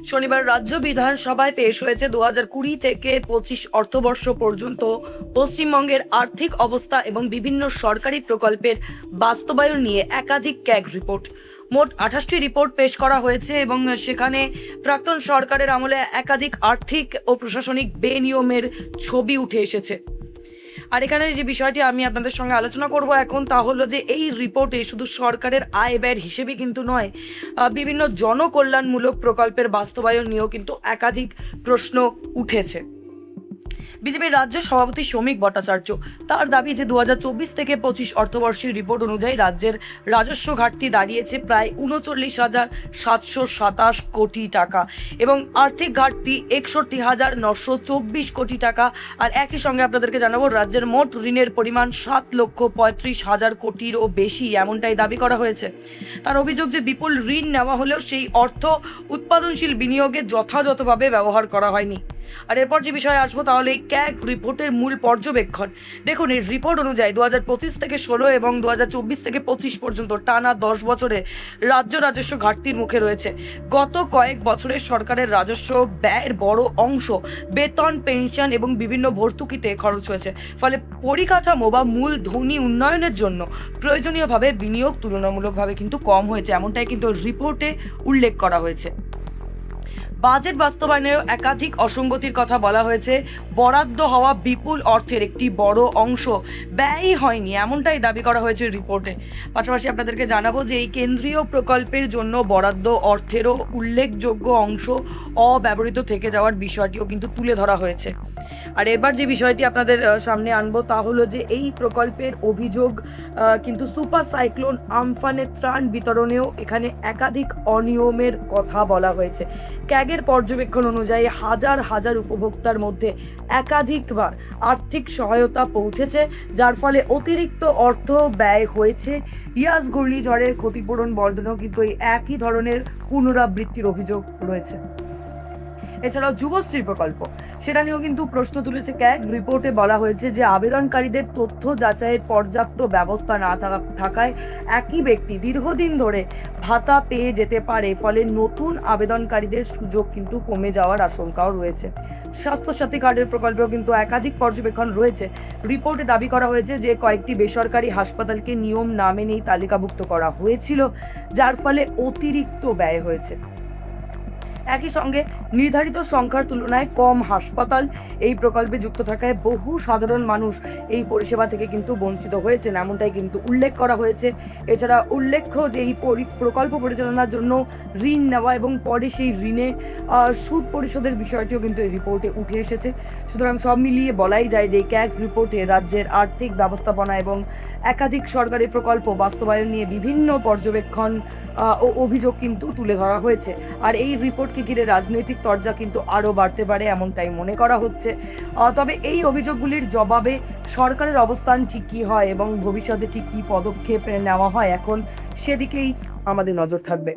শনিবার রাজ্য বিধানসভায় পেশ হয়েছে 2020 থেকে 25 অর্থবর্ষ পর্যন্ত পশ্চিমবঙ্গের আর্থিক অবস্থা এবং বিভিন্ন সরকারি প্রকল্পের বাস্তবায়ন নিয়ে একাধিক ক্যাগ রিপোর্ট। মোট 28টি রিপোর্ট পেশ করা হয়েছে এবং সেখানে প্রাক্তন সরকারের আমলে একাধিক আর্থিক ও প্রশাসনিক বেনিয়মের ছবি উঠে এসেছে। আর এখানে যে বিষয়টি আমি আপনাদের সঙ্গে আলোচনা করব এখন, তা হলো যে এই রিপোর্টে শুধু সরকারের আয় ব্যয়ের হিসেবে কিন্তু নয়, বিভিন্ন জনকল্যাণমূলক প্রকল্পের বাস্তবায়ন নিয়েও কিন্তু একাধিক প্রশ্ন উঠেছে। বিজেপির রাজ্য সভাপতি শ্রমিক ভট্টাচার্য তার দাবি যে 2024 থেকে 25 অর্থবর্ষের রিপোর্ট অনুযায়ী রাজ্যের রাজস্ব ঘাটতি দাঁড়িয়েছে প্রায় 39,727 কোটি টাকা এবং আর্থিক ঘাটতি 61,924 কোটি টাকা। আর একই সঙ্গে আপনাদেরকে জানাবো, রাজ্যের মোট ঋণের পরিমাণ 7,35,000 কোটিরও বেশি, এমনটাই দাবি করা হয়েছে। তার অভিযোগ যে বিপুল ঋণ নেওয়া হলেও সেই অর্থ উৎপাদনশীল বিনিয়োগে যথাযথভাবে ব্যবহার করা হয়নি। আর এরপর যে বিষয়ে আসবো তাহলে এই ক্যাগ রিপোর্টের মূল পর্যবেক্ষণ। দেখুন, এই রিপোর্ট অনুযায়ী 2025 থেকে 16 এবং 2024 থেকে 25 পর্যন্ত টানা 10 বছরে রাজ্য রাজস্ব ঘাটতির মুখে রয়েছে। গত কয়েক বছরে সরকারের রাজস্ব ব্যয়ের বড় অংশ বেতন, পেনশন এবং বিভিন্ন ভর্তুকিতে খরচ হয়েছে। ফলে পরিকাঠামো বা মূলধনী উন্নয়নের জন্য প্রয়োজনীয়ভাবে বিনিয়োগ তুলনামূলকভাবে কিন্তু কম হয়েছে, এমনটাই কিন্তু রিপোর্টে উল্লেখ করা হয়েছে। বাজেট বাস্তবায়নেও একাধিক অসঙ্গতির কথা বলা হয়েছে। বরাদ্দ হওয়া বিপুল অর্থের একটি বড় অংশ ব্যয়ই হয়নি, এমনটাই দাবি করা হয়েছে রিপোর্টে। পাশাপাশি আপনাদেরকে জানাবো যে এই কেন্দ্রীয় প্রকল্পের জন্য বরাদ্দ অর্থেরও উল্লেখযোগ্য অংশ অব্যবহৃত থেকে যাওয়ার বিষয়টিও কিন্তু তুলে ধরা হয়েছে। আর এবার যে বিষয়টি আপনাদের সামনে আনবো তা হলো যে এই প্রকল্পের অভিযোগ কিন্তু সুপার সাইক্লোন আমফানের ত্রাণ বিতরণেও এখানে একাধিক অনিয়মের কথা বলা হয়েছে। ক্যাগের পর্যবেক্ষণ অনুযায়ী হাজার হাজার উপভোক্তার মধ্যে একাধিকবার আর্থিক সহায়তা পৌঁছেছে, যার ফলে অতিরিক্ত অর্থ ব্যয় হয়েছে। ইয়াস ঘূর্ণিঝড়ের ক্ষতিপূরণ বর্ধনেও কিন্তু এই একই ধরনের পুনরাবৃত্তির অভিযোগ রয়েছে। এছাড়াও যুবশ্রী প্রকল্প, সেটা নিয়েও কিন্তু প্রশ্ন তুলেছে ক্যাগ। রিপোর্টে বলা হয়েছে যে আবেদনকারীদের তথ্য যাচাইয়ের পর্যাপ্ত ব্যবস্থা না থাকায় একই ব্যক্তি দীর্ঘদিন ধরে ভাতা পেয়ে যেতে পারে, ফলে নতুন আবেদনকারীদের সুযোগ কিন্তু কমে যাওয়ার আশঙ্কাও রয়েছে। স্বাস্থ্যসাথী কার্ডের প্রকল্পেও কিন্তু একাধিক পর্যবেক্ষণ রয়েছে। রিপোর্টে দাবি করা হয়েছে যে কয়েকটি বেসরকারি হাসপাতালকে নিয়ম না মেনেই তালিকাভুক্ত করা হয়েছিল, যার ফলে অতিরিক্ত ব্যয় হয়েছে। একই সঙ্গে নির্ধারিত সংখ্যার তুলনায় কম হাসপাতাল এই প্রকল্পে যুক্ত থাকায় বহু সাধারণ মানুষ এই পরিষেবা থেকে কিন্তু বঞ্চিত হয়েছেন, এমনটাই কিন্তু উল্লেখ করা হয়েছে। এছাড়া উল্লেখ্য যে এই প্রকল্প পরিচালনার জন্য ঋণ নেওয়া এবং পরে সেই ঋণে সুদ পরিশোধের বিষয়টিও কিন্তু এই রিপোর্টে উঠে এসেছে। সুতরাং সব মিলিয়ে বলাই যায় যে এই ক্যাগ রিপোর্টে রাজ্যের আর্থিক ব্যবস্থাপনা এবং একাধিক সরকারি প্রকল্প বাস্তবায়ন নিয়ে বিভিন্ন পর্যবেক্ষণ ও অভিযোগ কিন্তু তুলে ধরা হয়েছে। আর এই রিপোর্টকে ঘিরে রাজনৈতিক তরজা কিন্তু আরও বাড়তে পারে, এমনটাই মনে করা হচ্ছে। তবে এই অভিযোগগুলির জবাবে সরকারের অবস্থান ঠিক কী হয় এবং ভবিষ্যতে ঠিক কী পদক্ষেপ নেওয়া হয়, এখন সেদিকেই আমাদের নজর থাকবে।